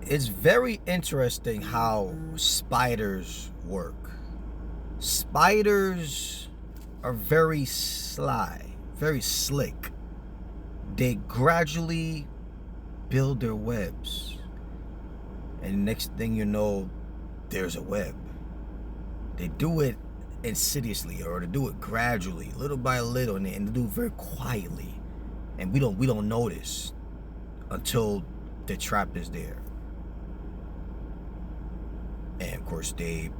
It's very interesting how spiders work. Spiders are very sly, very slick. They gradually build their webs, and next thing you know, there's a web. They do it insidiously, or they do it gradually, little by little, and they do it very quietly, and we don't notice until the trap is there. And of course, they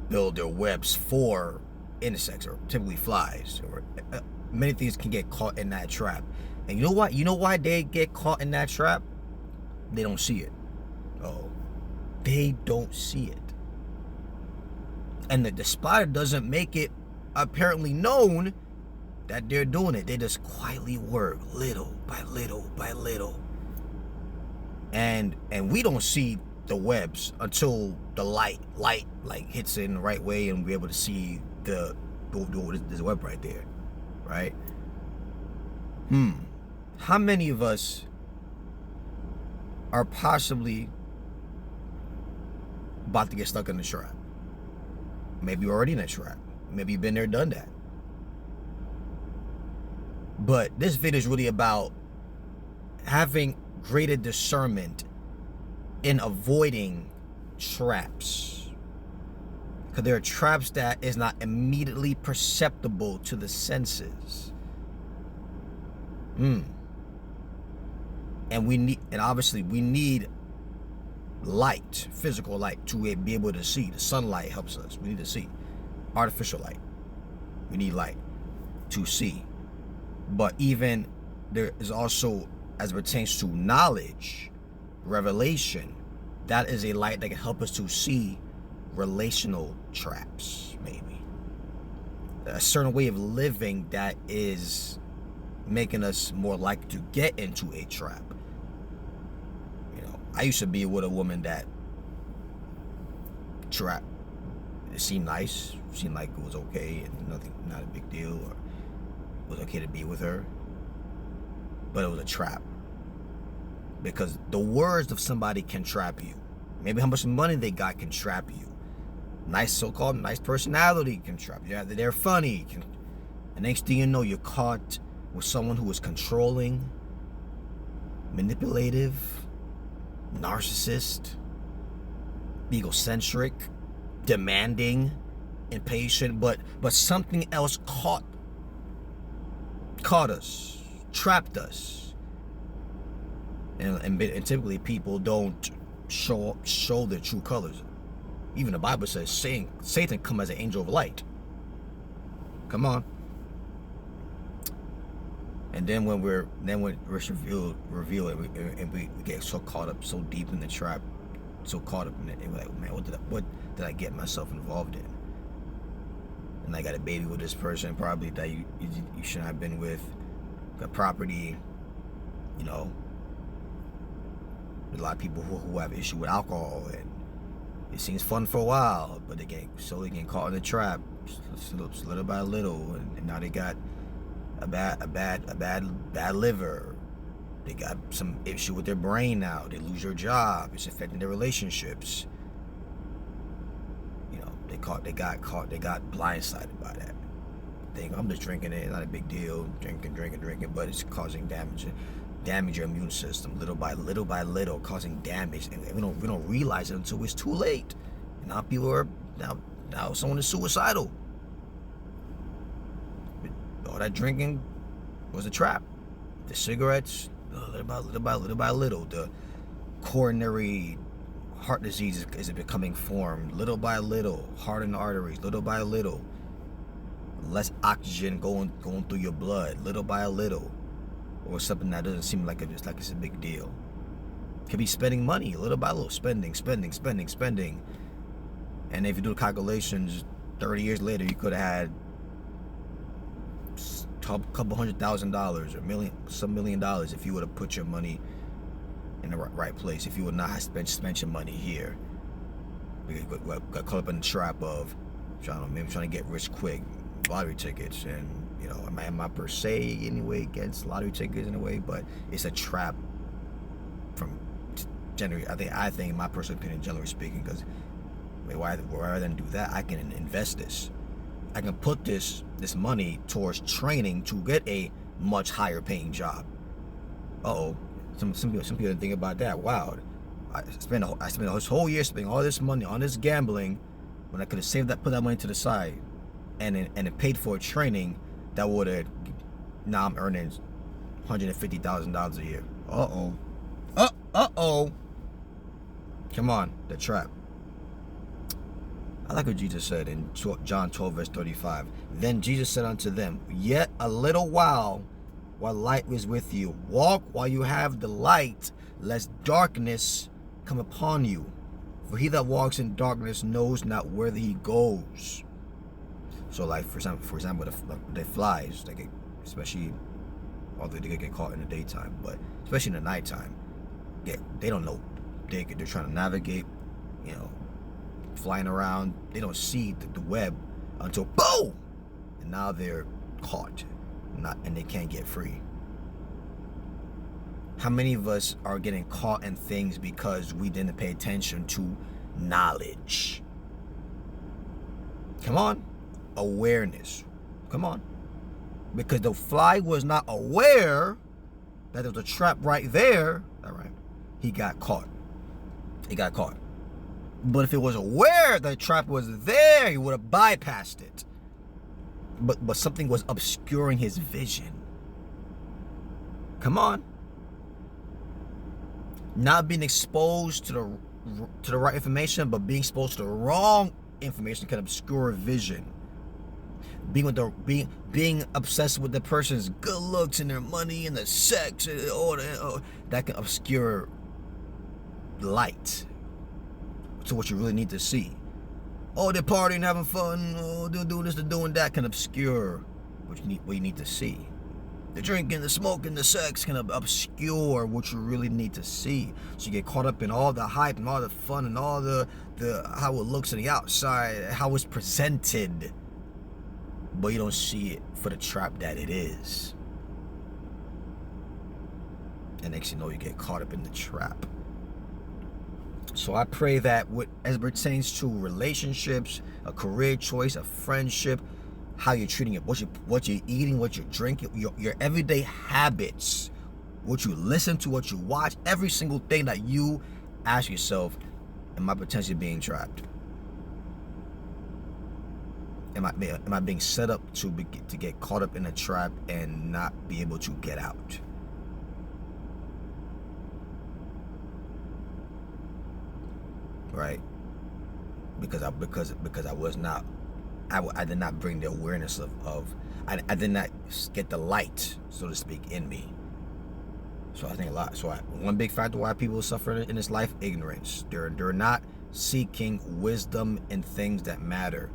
build their webs for insects, or typically flies, or many things can get caught in that trap. And you know what? You know why they get caught in that trap? They don't see it. Oh, they don't see it. And the spider doesn't make it apparently known that they're doing it. They just quietly work little by little by little. And we don't see the webs until the light like hits it in the right way, and we're able to see this web right there, right? How many of us are possibly about to get stuck in the trap? Maybe you're already in a trap. Maybe you've been there, done that. But this video is really about having greater discernment in avoiding traps. Because there are traps that is not immediately perceptible to the senses. And obviously we need light, physical light, to be able to see. The sunlight helps us. We need to see. Artificial light. We need light to see. But even there is also, as it pertains to knowledge, revelation, that is a light that can help us to see relational traps, maybe. A certain way of living that is making us more likely to get into a trap. I used to be with a woman that trap. It seemed nice, seemed like it was okay, and not a big deal, or it was okay to be with her. But it was a trap. Because the words of somebody can trap you. Maybe how much money they got can trap you. Nice, so-called nice personality can trap you. They're funny. And next thing you know, you're caught with someone who is controlling, manipulative, narcissist, egocentric, demanding, impatient, but something else caught us, trapped us. And typically people don't show their true colors. Even the Bible says Satan come as an angel of light. Come on. And then when it's revealed, and we get so caught up, so deep in the trap, so caught up in it, and we're like, man, what did I get myself involved in? And I got a baby with this person, probably that you shouldn't have been with. Got property, There's a lot of people who have issue with alcohol, and it seems fun for a while, but they get caught in the trap, little by little, and now they got a bad liver. They got some issue with their brain now. They lose their job. It's affecting their relationships. They got blindsided by that. Think I'm just drinking it, not a big deal. Drinking, but it's causing damage your immune system little by little, causing damage, and we don't realize it until it's too late. And now people are now someone is suicidal. All that drinking was a trap. The cigarettes, little by little, the coronary heart disease is becoming formed. Little by little, hardened arteries. Little by little, less oxygen going through your blood. Little by little, or something that doesn't seem like it's a big deal. Could be spending money, little by little, spending. And if you do the calculations, 30 years later, you could have had a couple $100,000 or some $1 million if you would have put your money in the right place. If you would not have spent your money here, we got caught up in the trap of trying to get rich quick, lottery tickets, and I'm not per se anyway against lottery tickets in a way, but it's a trap from generally, I think in my personal opinion, generally speaking, because rather than do that, I can invest this. I can put this money towards training to get a much higher paying job. Some people think about that. Wow, I spent this whole year spending all this money on this gambling when I could have saved that, put that money to the side, and it paid for training that would have. Now I'm earning $150,000 a year. Come on, the trap. I like what Jesus said in John 12, verse 35. Then Jesus said unto them, yet a little while light is with you. Walk while you have the light, lest darkness come upon you. For he that walks in darkness knows not whither he goes. So, like for example, the flies, especially, although they get caught in the daytime, but especially in the nighttime, they don't know. They're trying to navigate, flying around. They don't see the web until boom, and now they're caught, and they can't get free. How many of us are getting caught in things because we didn't pay attention to knowledge? Come on, awareness. Come on, because the fly was not aware that there was a trap right there. All right, he got caught. But if it was aware that the trap was there, he would have bypassed it. But something was obscuring his vision. Come on. Not being exposed to the right information, but being exposed to the wrong information can obscure vision. Being obsessed with the person's good looks and their money and the sex and all that can obscure light to what you really need to see. Oh, they're partying, having fun. Oh, they're doing this, they're doing that. Can obscure what you need to see. The drinking, the smoking, the sex can obscure what you really need to see. So you get caught up in all the hype and all the fun and all the how it looks on the outside, how it's presented, but you don't see it for the trap that it is. And next you know, you get caught up in the trap. So I pray that as it pertains to relationships, a career choice, a friendship, how you're treating it, what you're eating, what you're drinking, your everyday habits, what you listen to, what you watch, every single thing that you ask yourself, am I potentially being trapped? Am I being set up to get caught up in a trap and not be able to get out? Right? Because I was not, I did not bring the awareness of I did not get the light, so to speak, in me. So I think one big factor why people suffer in this life, ignorance. They're not seeking wisdom in things that matter.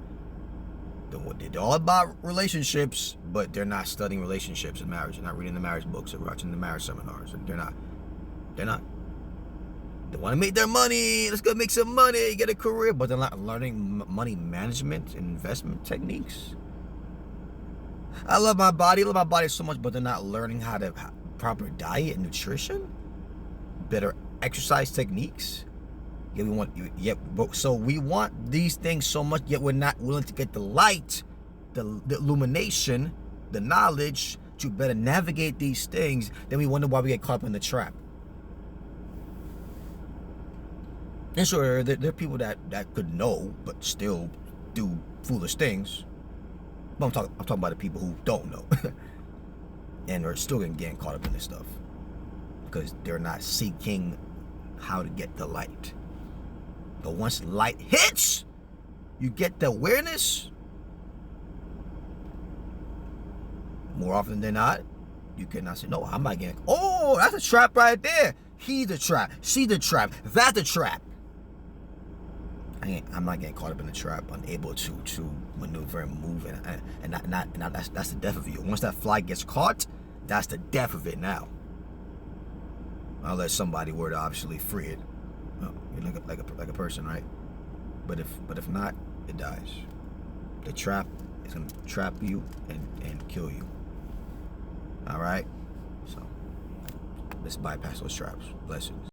They're all about relationships, but they're not studying relationships and marriage. They're not reading the marriage books or watching the marriage seminars. They're not. They want to make their money. Let's go make some money, get a career, but they're not learning money management and investment techniques. I love my body so much, but they're not learning how to proper diet and nutrition, better exercise techniques. So we want these things so much, yet we're not willing to get the light, the illumination, the knowledge to better navigate these things. Then we wonder why we get caught up in the trap. And sure, there are people that could know, but still do foolish things. But I'm talking about the people who don't know and are still getting caught up in this stuff because they're not seeking how to get the light. But once light hits, you get the awareness. More often than not, you cannot say, no, I'm not getting. Oh, that's a trap right there. He's the trap. She's the trap. That's the trap. I'm not getting caught up in the trap, unable to maneuver and move, and that's the death of you. Once that fly gets caught, that's the death of it now. Unless somebody were to obviously free it, like a person, right? But if not, it dies. The trap is gonna trap you and kill you. All right, so let's bypass those traps. Blessings.